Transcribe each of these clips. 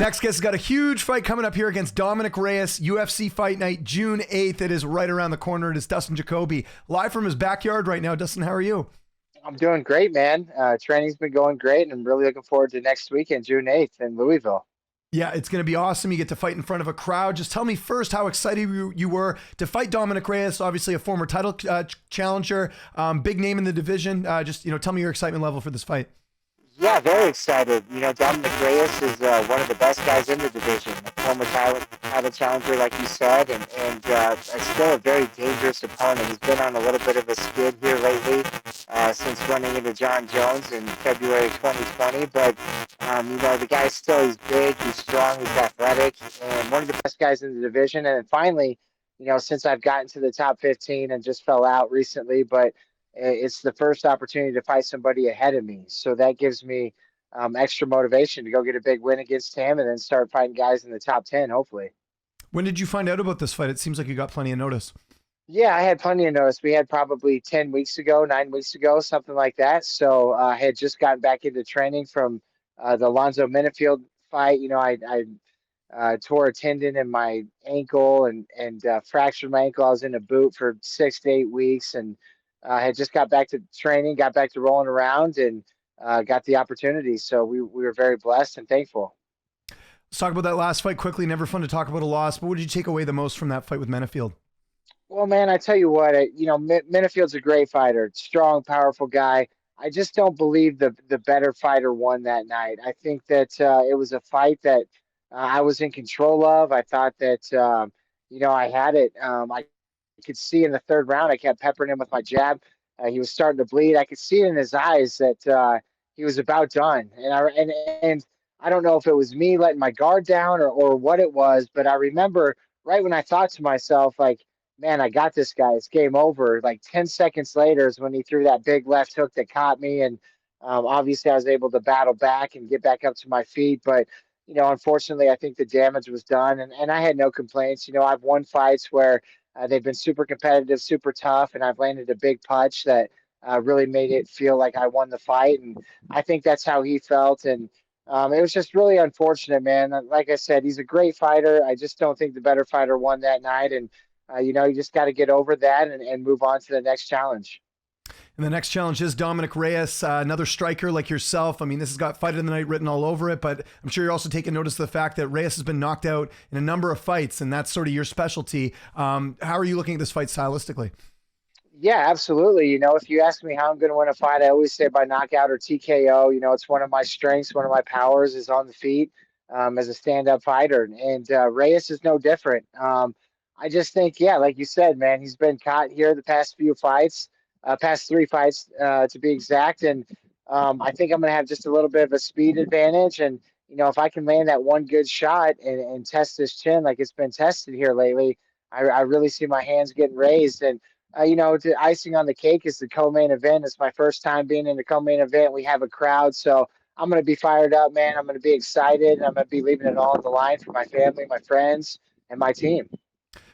next guest has got a huge fight coming up here against Dominick Reyes, UFC Fight Night, June 8th. It is right around the corner. It is Dustin Jacoby, live from his backyard right now. Dustin, how are you? I'm doing great, man. Training's been going great, and I'm really looking forward to next weekend, June 8th in Louisville. Yeah, it's going to be awesome. You get to fight in front of a crowd. Just tell me first how excited you were to fight Dominick Reyes, obviously a former title challenger, big name in the division. Tell me your excitement level for this fight. Yeah, very excited. Dominick Reyes is one of the best guys in the division, a former title challenger, like you said, and still a very dangerous opponent. He's been on a little bit of a skid here lately since running into Jon Jones in February 2020. But, the guy's he's big, he's strong, he's athletic, and one of the best guys in the division. And finally, since I've gotten to the top 15 and just fell out recently, but it's the first opportunity to fight somebody ahead of me. So that gives me extra motivation to go get a big win against him and then start fighting guys in the top 10, hopefully. When did you find out about this fight? It seems like you got plenty of notice. Yeah, I had plenty of notice. We had probably 9 weeks ago, something like that. So I had just gotten back into training from the Alonzo Menifield fight. I tore a tendon in my ankle and fractured my ankle. I was in a boot for 6 to 8 weeks, and I had just got back to training, got back to rolling around, and got the opportunity. So we were very blessed and thankful. Let's talk about that last fight quickly. Never fun to talk about a loss, but what did you take away the most from that fight with Menifield? Well, man, I tell you what, Menifield's a great fighter, strong, powerful guy. I just don't believe the better fighter won that night. I think that it was a fight that I was in control of. I thought that, I had it. I could see in the third round, I kept peppering him with my jab. He was starting to bleed. I could see it in his eyes that he was about done. And I don't know if it was me letting my guard down or what it was, but I remember right when I thought to myself, like, man, I got this guy. It's game over. Like 10 seconds later is when he threw that big left hook that caught me. And obviously I was able to battle back and get back up to my feet. But, unfortunately, I think the damage was done. And I had no complaints. I've won fights where they've been super competitive, super tough, and I've landed a big punch that really made it feel like I won the fight. And I think that's how he felt. And it was just really unfortunate, man. Like I said, he's a great fighter. I just don't think the better fighter won that night. And you just got to get over that and move on to the next challenge. And the next challenge is Dominick Reyes, another striker like yourself. I mean, this has got Fight of the Night written all over it, but I'm sure you're also taking notice of the fact that Reyes has been knocked out in a number of fights, and that's sort of your specialty. How are you looking at this fight stylistically? Yeah, absolutely. If you ask me how I'm going to win a fight, I always say by knockout or TKO. It's one of my strengths, one of my powers is on the feet as a stand-up fighter, and Reyes is no different. I just think, yeah, like you said, man, he's been caught here the past few fights, past 3 fights to be exact. And I think I'm going to have just a little bit of a speed advantage. And, if I can land that one good shot and test this chin like it's been tested here lately, I really see my hands getting raised. And, the icing on the cake is the co-main event. It's my first time being in the co-main event. We have a crowd. So I'm going to be fired up, man. I'm going to be excited. And I'm going to be leaving it all on the line for my family, my friends, and my team.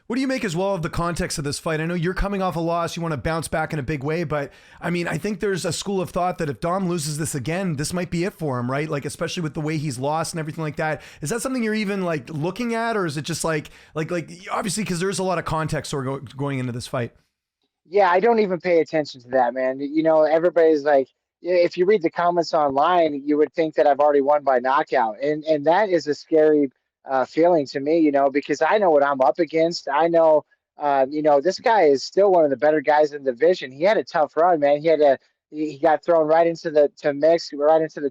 What do you make as well of the context of this fight? I know you're coming off a loss. You want to bounce back in a big way, but I mean, I think there's a school of thought that if Dom loses this again, this might be it for him, right? Like, especially with the way he's lost and everything like that. Is that something you're even like looking at, or is it just like obviously, because there's a lot of context going into this fight? Yeah, I don't even pay attention to that, man. Everybody's like, if you read the comments online, you would think that I've already won by knockout. And that is a scary feeling to me, because I know what I'm up against. I know, this guy is still one of the better guys in the division. He had a tough run, man. He got thrown right into the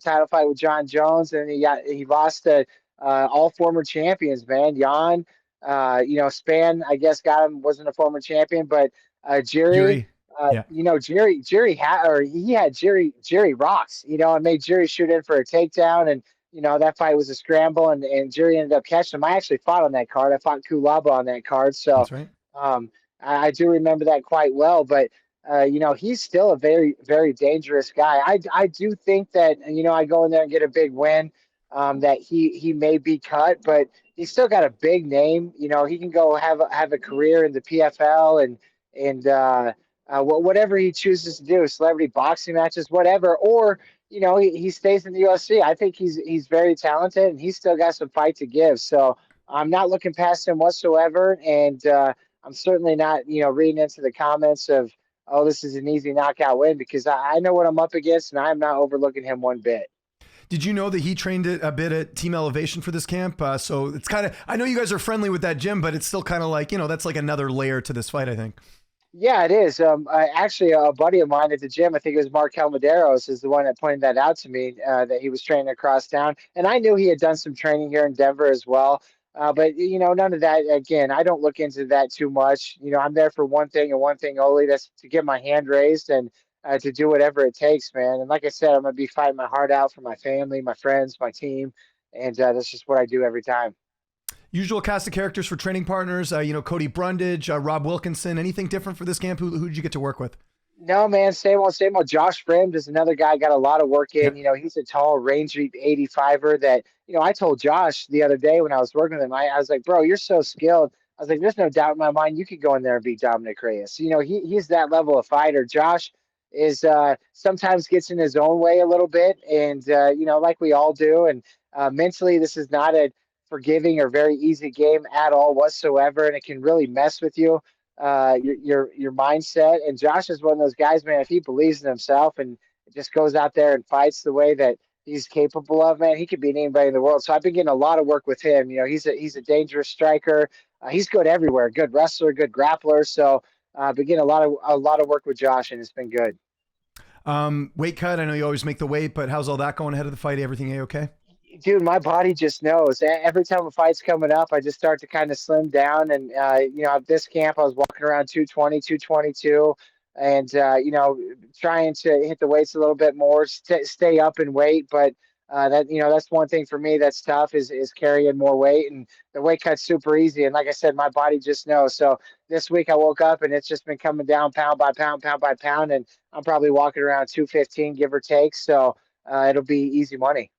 title fight with Jon Jones, and he lost to all former champions, man. Jan, Span, I guess, wasn't a former champion, but Jiri. Yuri. Yeah. He had Jiri rocks, and made Jiri shoot in for a takedown. And, that fight was a scramble, and Jiri ended up catching him. I actually fought on that card. I fought Kulaba on that card. So That's right. I do remember that quite well. But, he's still a very, very dangerous guy. I do think that, I go in there and get a big win, that he may be cut, but he's still got a big name. He can go have a career in the PFL and whatever he chooses to do, celebrity boxing matches, whatever, or he stays in the UFC. I think he's very talented and he's still got some fight to give. So I'm not looking past him whatsoever. And I'm certainly not, reading into the comments of, oh, this is an easy knockout win because I know what I'm up against and I'm not overlooking him one bit. Did you know that he trained a bit at Team Elevation for this camp? So it's kind of, I know you guys are friendly with that gym, but it's still kind of like, that's like another layer to this fight, I think. Yeah, it is. Actually, a buddy of mine at the gym, I think it was Mark Helmederos, is the one that pointed that out to me, that he was training across town. And I knew he had done some training here in Denver as well. But, none of that, again, I don't look into that too much. I'm there for one thing and one thing only. That's to get my hand raised and to do whatever it takes, man. And like I said, I'm going to be fighting my heart out for my family, my friends, my team. And that's just what I do every time. Usual cast of characters for training partners, Cody Brundage, Rob Wilkinson. Anything different for this camp? Who did you get to work with? No, man, same old, same old. Josh Friend is another guy got a lot of work in. Yep. He's a tall, rangy 85er that, I told Josh the other day when I was working with him, I was like, bro, you're so skilled. I was like, there's no doubt in my mind you could go in there and beat Dominick Reyes. He's that level of fighter. Josh is sometimes gets in his own way a little bit, and like we all do. And mentally, this is not a forgiving or very easy game at all whatsoever, and it can really mess with you, your mindset. And Josh is one of those guys, man. If he believes in himself and just goes out there and fights the way that he's capable of, man, he could beat anybody in the world. So I've been getting a lot of work with him. He's a dangerous striker. He's good everywhere. Good wrestler, good grappler. So I've been getting a lot of work with Josh, and it's been good. Weight cut. I know you always make the weight, but how's all that going ahead of the fight? Everything okay? Dude, my body just knows. Every time a fight's coming up, I just start to kind of slim down. And, at this camp, I was walking around 220, 222, and, trying to hit the weights a little bit more, stay up in weight. But that's one thing for me that's tough is carrying more weight. And the weight cut's super easy. And like I said, my body just knows. So this week I woke up and it's just been coming down pound by pound, pound by pound. And I'm probably walking around 215, give or take. So it'll be easy money.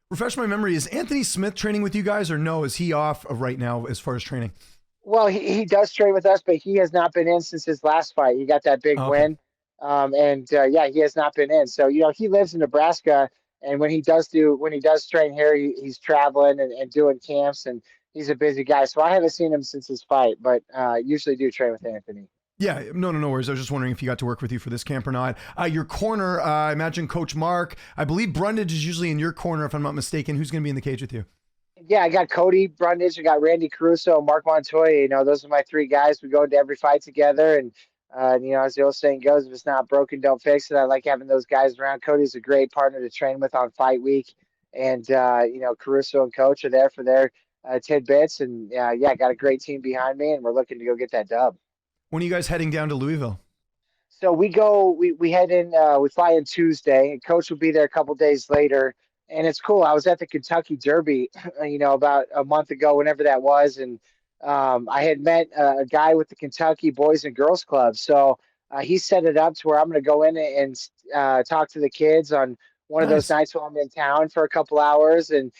Refresh my memory. Is Anthony Smith training with you guys or no? Is he off right now as far as training? Well, he does train with us, but he has not been in since his last fight. He got that big win. He has not been in. So, he lives in Nebraska, and when he does train here, he's traveling and doing camps, and he's a busy guy. So I haven't seen him since his fight, but usually do train with Anthony. Yeah, no worries. I was just wondering if he got to work with you for this camp or not. Your corner, I imagine Coach Mark. I believe Brundage is usually in your corner, if I'm not mistaken. Who's going to be in the cage with you? Yeah, I got Cody Brundage, I got Randy Caruso, Mark Montoya. Those are my three guys. We go into every fight together, and as the old saying goes, if it's not broken, don't fix it. I like having those guys around. Cody's a great partner to train with on fight week, and Caruso and Coach are there for their tidbits. And I got a great team behind me, and we're looking to go get that dub. When are you guys heading down to Louisville? So we head in, we fly in Tuesday. Coach will be there a couple days later. And it's cool. I was at the Kentucky Derby, about a month ago, whenever that was. And I had met a guy with the Kentucky Boys and Girls Club. So he set it up to where I'm going to go in and talk to the kids on one of those nights while I'm in town for a couple hours and,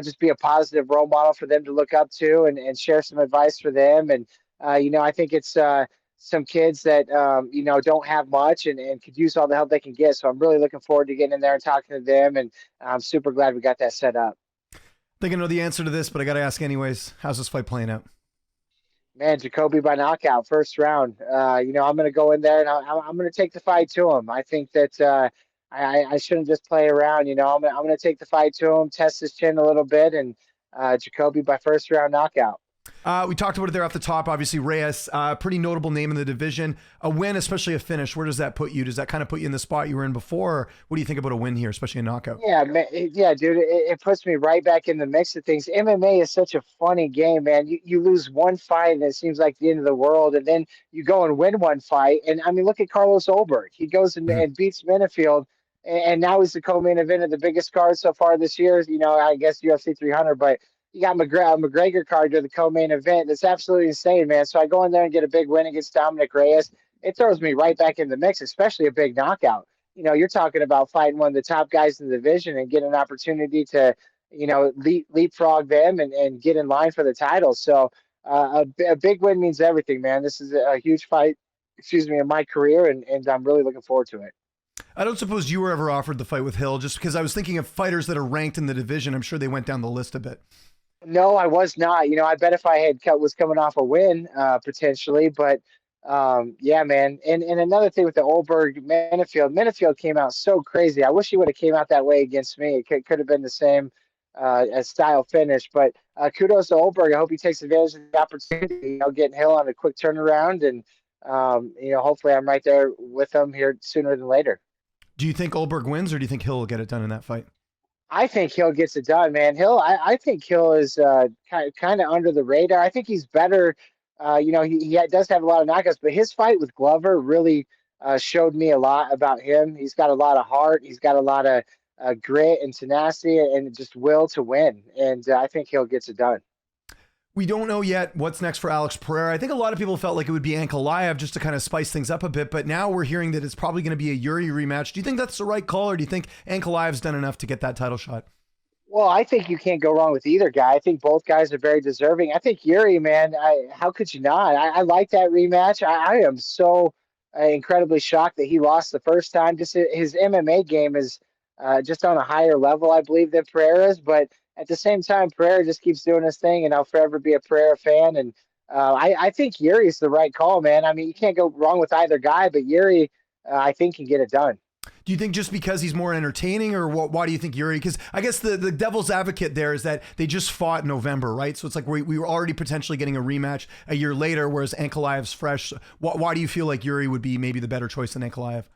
just be a positive role model for them to look up to and share some advice for them. And, I think it's some kids that, don't have much and could use all the help they can get. So I'm really looking forward to getting in there and talking to them. And I'm super glad we got that set up. I think I know the answer to this, but I got to ask anyways. How's this fight playing out? Man, Jacoby by knockout, first round. I'm going to go in there and I'm going to take the fight to him. I think that I shouldn't just play around. I'm going to take the fight to him, test his chin a little bit, and Jacoby by first round knockout. We talked about it there off the top. Obviously, Reyes, pretty notable name in the division. A win, especially a finish, where does that put you? Does that kind of put you in the spot you were in before? Or what do you think about a win here, especially a knockout? Yeah, dude, it puts me right back in the mix of things. MMA is such a funny game, man. You lose one fight and it seems like the end of the world, and then you go and win one fight. And I mean, look at Carlos Ulberg. He goes and beats Menifield, and now he's the co-main event of the biggest card so far this year. I guess UFC 300, but you got McGregor card to the co-main event. That's absolutely insane, man. So I go in there and get a big win against Dominick Reyes. It throws me right back in the mix, especially a big knockout. You're talking about fighting one of the top guys in the division and get an opportunity to, leapfrog them and get in line for the title. So a big win means everything, man. This is a huge fight, in my career, and I'm really looking forward to it. I don't suppose you were ever offered the fight with Hill, just because I was thinking of fighters that are ranked in the division. I'm sure they went down the list a bit. No, I was not. I bet if I was coming off a win, potentially, but yeah, man. And another thing with the Ulberg Menifield came out so crazy. I wish he would have came out that way against me. It could have been the same as style finish, but kudos to Ulberg. I hope he takes advantage of the opportunity. Getting Hill on a quick turnaround, and hopefully I'm right there with him here sooner than later. Do you think Ulberg wins, or do you think Hill will get it done in that fight? I think Hill gets it done, man. I think Hill is kind of under the radar. I think he's better. He does have a lot of knockouts, but his fight with Glover really showed me a lot about him. He's got a lot of heart. He's got a lot of grit and tenacity and just will to win. And I think Hill gets it done. We don't know yet what's next for Alex Pereira. I think a lot of people felt like it would be Ankalaev just to kind of spice things up a bit, but now we're hearing that it's probably going to be a Jiri rematch. Do you think that's the right call, or do you think Ankalaev's done enough to get that title shot? Well, I think you can't go wrong with either guy. I think both guys are very deserving. I think Jiri, man, how could you not? I like that rematch. I am so incredibly shocked that he lost the first time. Just his MMA game is just on a higher level, I believe, than Pereira's. But at the same time, Pereira just keeps doing his thing, and I'll forever be a Pereira fan. And I think Jiri is the right call, man. I mean, you can't go wrong with either guy, but Jiri, I think, can get it done. Do you think just because he's more entertaining, or why do you think Jiri? Because I guess the devil's advocate there is that they just fought in November, right? So it's like we were already potentially getting a rematch a year later, whereas Ankalaev's fresh. Why do you feel like Jiri would be maybe the better choice than Ankalaev?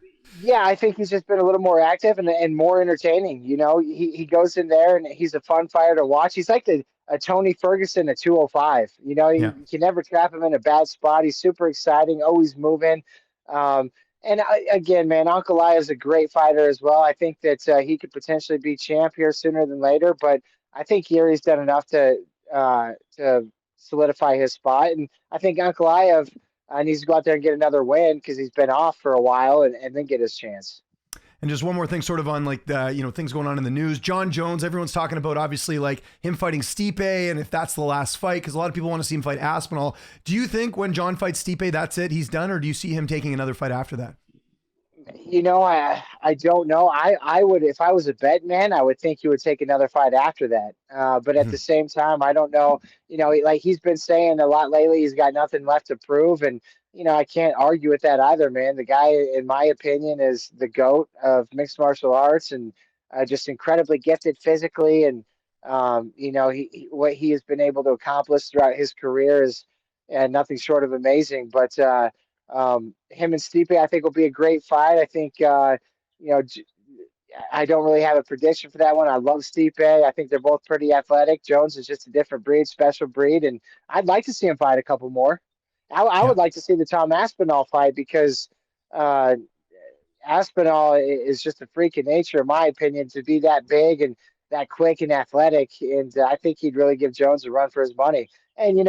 Yeah, I think he's just been a little more active and more entertaining. He goes in there and he's a fun fighter to watch. He's like a Tony Ferguson at 205. Yeah. You can never trap him in a bad spot. He's super exciting, always moving. Again, man, Ankalaev is a great fighter as well. I think that he could potentially be champ here sooner than later, but I think Yuri's done enough to solidify his spot. And I think Ankalaev needs to go out there and get another win because he's been off for a while and then get his chance. And just one more thing, sort of on like the, things going on in the news. Jon Jones, everyone's talking about obviously like him fighting Stipe, and if that's the last fight, because a lot of people want to see him fight Aspinall. Do you think when Jon fights Stipe, that's it, he's done, or do you see him taking another fight after that? I don't know. I would, if I was a bet man, I would think he would take another fight after that. But at the same time, I don't know. Like he's been saying a lot lately, he's got nothing left to prove, and I can't argue with that either, man. The guy, in my opinion, is the GOAT of mixed martial arts and just incredibly gifted physically. And, what he has been able to accomplish throughout his career is nothing short of amazing. But him and Stipe, I think, will be a great fight. I think, I don't really have a prediction for that one. I love Stipe. I think they're both pretty athletic. Jones is just a different breed, special breed. And I'd like to see him fight a couple more. I would like to see the Tom Aspinall fight because Aspinall is just a freak of nature, in my opinion, to be that big and that quick and athletic. And I think he'd really give Jones a run for his money. And,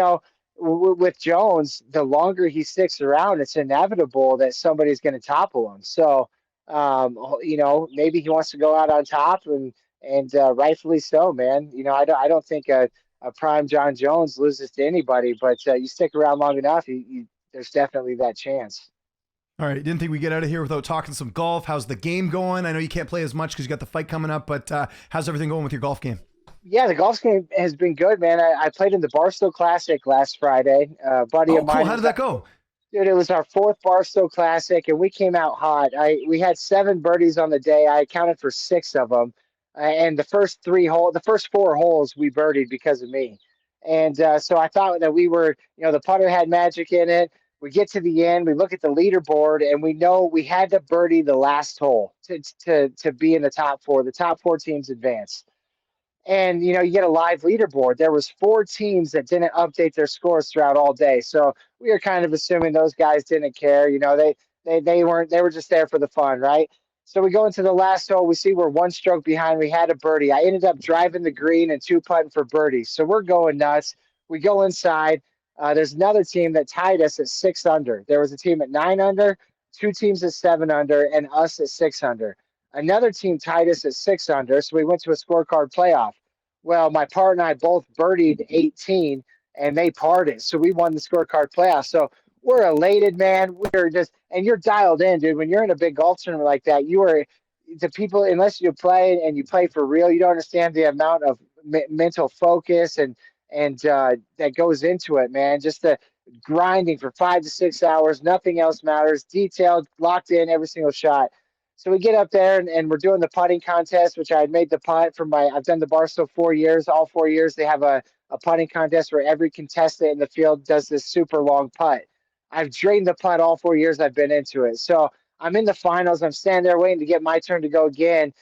with Jones, the longer he sticks around, it's inevitable that somebody's going to topple him. So, maybe he wants to go out on top and rightfully so, man. I don't think a prime Jon Jones loses to anybody, but you stick around long enough, there's definitely that chance. All right. Didn't think we'd get out of here without talking some golf. How's the game going? I know you can't play as much because you got the fight coming up, but how's everything going with your golf game? Yeah, the golf game has been good, man. I played in the Barstool Classic last Friday. Buddy of mine. Cool. How did that go? Dude, it was our fourth Barstool Classic, and we came out hot. We had 7 birdies on the day. I accounted for 6 of them. And the first 4 holes we birdied because of me. And so I thought that we were, the putter had magic in it. We get to the end, we look at the leaderboard, and we know we had to birdie the last hole to be in the top 4. The top 4 teams advance. And, you get a live leaderboard. There was 4 teams that didn't update their scores throughout all day. So we were kind of assuming those guys didn't care. They were just there for the fun, right? So we go into the last hole. We see we're 1 stroke behind. We had a birdie. I ended up driving the green and 2-putting for birdie. So we're going nuts. We go inside. There's another team that tied us at 6 under. There was a team at 9 under, 2 teams at 7 under, and us at 6 under. Another team tied us at 6 under, so we went to a scorecard playoff. Well, my partner and I both birdied 18, and they parred it, so we won the scorecard playoff. So we're elated, man. We're just, and you're dialed in, dude. When you're in a big golf tournament like that, you are the people, unless you play and you play for real, you don't understand the amount of mental focus and that goes into it, man. Just the grinding for 5 to 6 hours, nothing else matters. Detailed, locked in every single shot. So we get up there and we're doing the putting contest, which I had made the putt for I've done the Barstool 4 years. All 4 years they have a putting contest where every contestant in the field does this super long putt. I've drained the putt all 4 years I've been into it. So I'm in the finals. I'm standing there waiting to get my turn to go again.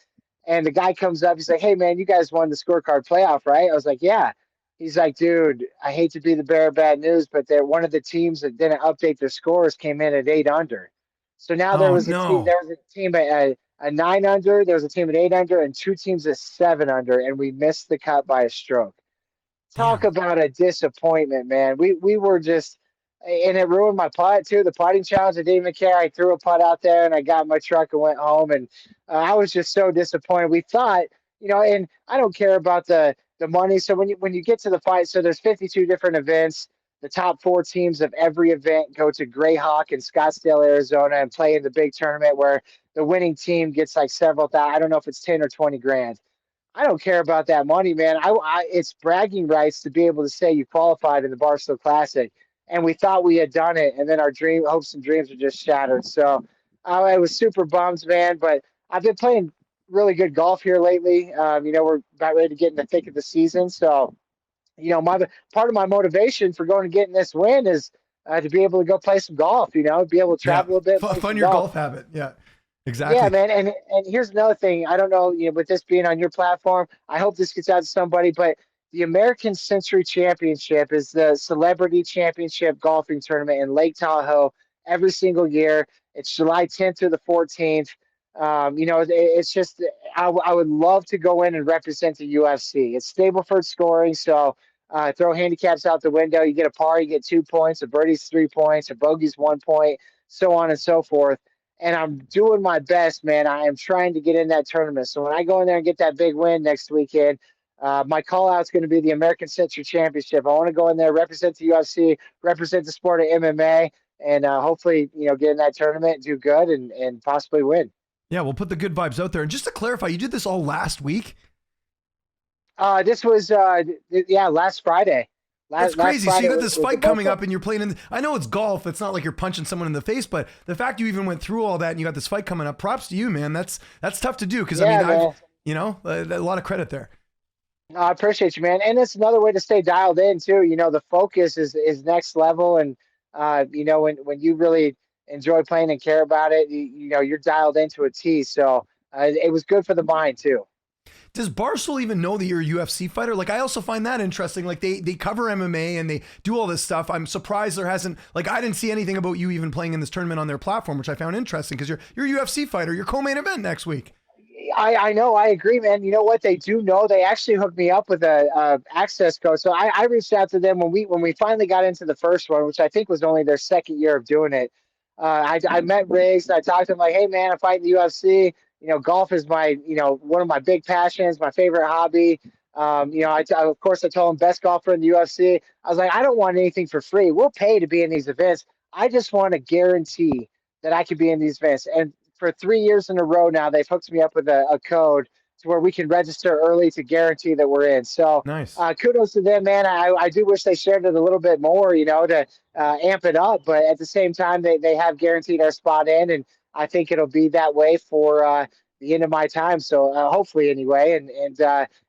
And the guy comes up. He's like, "Hey, man, you guys won the scorecard playoff, right?" I was like, "Yeah." He's like, "Dude, I hate to be the bearer of bad news, but one of the teams that didn't update their scores came in at 8 under. So now there Oh was a team. no. There was a team at a 9 under. There was a team at 8 under, and two teams at 7 under, and we missed the cut by a stroke. Talk Damn. about a disappointment, man. We were just, and it ruined my putt too. The putting challenge, I didn't even care. I threw a putt out there and I got in my truck and went home. And I was just so disappointed. We thought, and I don't care about the money. So when you get to the fight, so there's 52 different events. The top four teams of every event go to Greyhawk in Scottsdale, Arizona, and play in the big tournament where the winning team gets like several thousand. I don't know if it's 10 or 20 grand. I don't care about that money, man. It's bragging rights to be able to say you qualified in the Barstool Classic, and we thought we had done it, and then our hopes and dreams were just shattered. So I was super bummed, man. But I've been playing really good golf here lately. We're about ready to get in the thick of the season, so my part of my motivation for going and getting this win is to be able to go play some golf. Be able to Yeah. travel a bit, play Fun some your golf. golf habit. Yeah. Yeah, Exactly. man, and here's another thing. I don't know, with this being on your platform, I hope this gets out to somebody, but the American Century Championship is the celebrity championship golfing tournament in Lake Tahoe every single year. It's July 10th through the 14th. It's just I would love to go in and represent the UFC. It's Stableford scoring, so throw handicaps out the window. You get a par, you get 2 points, a birdie's 3 points, a bogey's 1 point, so on and so forth, and I'm doing my best, man. I am trying to get in that tournament. So when I go in there and get that big win next weekend, my call out is going to be the American Century Championship. I want to go in there, represent the UFC, represent the sport of MMA, and hopefully, get in that tournament, do good, and possibly win. Yeah, we'll put the good vibes out there. And just to clarify, you did this all last week? This was, last Friday. That's Last crazy. So you Friday got this was the fight coming Barstool. up and you're playing I know it's golf. It's not like you're punching someone in the face, but the fact you even went through all that and you got this fight coming up, props to you, man. That's tough to do. Cause Yeah, I've, man. a lot of credit there. No, I appreciate you, man. And it's another way to stay dialed in too. The focus is next level, and when you really enjoy playing and care about it, you're dialed into a T. So it was good for the mind too. Does Barstool even know that you're a UFC fighter? Like, I also find that interesting. Like, they cover MMA and they do all this stuff. I'm surprised there hasn't, like, I didn't see anything about you even playing in this tournament on their platform, which I found interesting because you're a UFC fighter. You're co-main event next week. I know, I agree, man. You know what they do know? They actually hooked me up with a access code. So I reached out to them when we finally got into the first one, which I think was only their second year of doing it. I met Riggs and I talked to him like, "Hey, man, I'm fighting the UFC. Golf is my, one of my big passions, my favorite hobby." Of course, I told him best golfer in the UFC. I was like, "I don't want anything for free. We'll pay to be in these events. I just want to guarantee that I could be in these events." And for 3 years in a row now, they've hooked me up with a code to where we can register early to guarantee that we're in. So Nice. kudos to them, man. I do wish they shared it a little bit more, to amp it up. But at the same time, they have guaranteed our spot in, and I think it'll be that way for the end of my time. So hopefully, anyway, and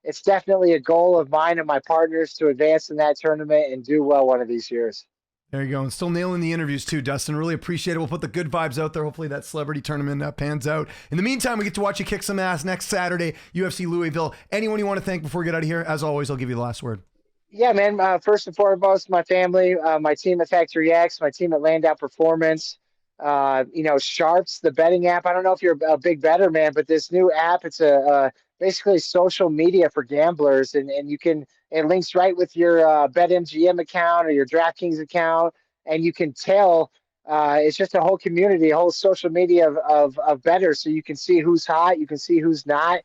it's definitely a goal of mine and my partners to advance in that tournament and do well one of these years. There you go. And still nailing the interviews too, Dustin. Really appreciate it. We'll put the good vibes out there. Hopefully that celebrity tournament pans out. In the meantime, we get to watch you kick some ass next Saturday, UFC Louisville. Anyone you want to thank before we get out of here? As always, I'll give you the last word. Yeah, man. First and foremost, my family, my team at Factory X, my team at Landau Performance, Sharps, the betting app. I don't know if you're a big better, man, but this new app, it's basically social media for gamblers, and it links right with your BetMGM account or your DraftKings account, and you can tell. It's just a whole community, a whole social media of bettors, so you can see who's hot, you can see who's not.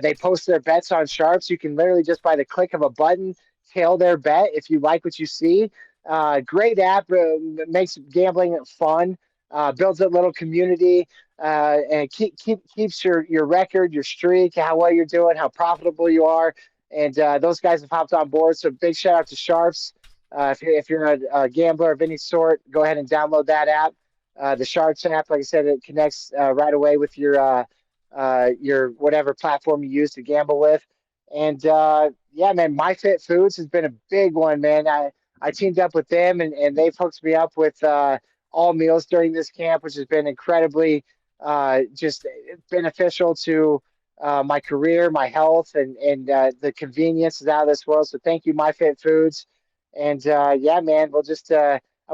They post their bets on Sharps. You can literally just by the click of a button tail their bet if you like what you see. Great app, makes gambling fun, builds a little community, and keeps your record, your streak, how well you're doing, how profitable you are. And those guys have hopped on board. So big shout out to Sharps. If you're a gambler of any sort, go ahead and download that app. The Sharps app, like I said, it connects right away with your whatever platform you use to gamble with. And yeah, man, MyFit Foods has been a big one, man. I teamed up with them, and they've hooked me up with all meals during this camp, which has been incredibly just beneficial to my career, my health, and the convenience is out of this world. So thank you, MyFit Foods. And yeah, man, we'll just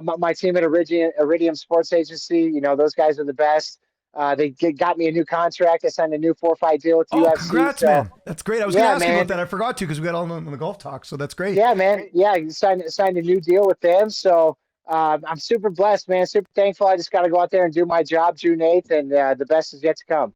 my team at Iridium Sports Agency, those guys are the best. Got me a new contract. I signed a new 4-fight deal with Oh, UFC. congrats, So man. That's great. I was going to yeah, ask you about man. that. I forgot to because we got all on the golf talk. So that's great. Yeah, man. Yeah, you signed a new deal with them. So I'm super blessed, man. Super thankful. I just got to go out there and do my job June 8th, and the best is yet to come.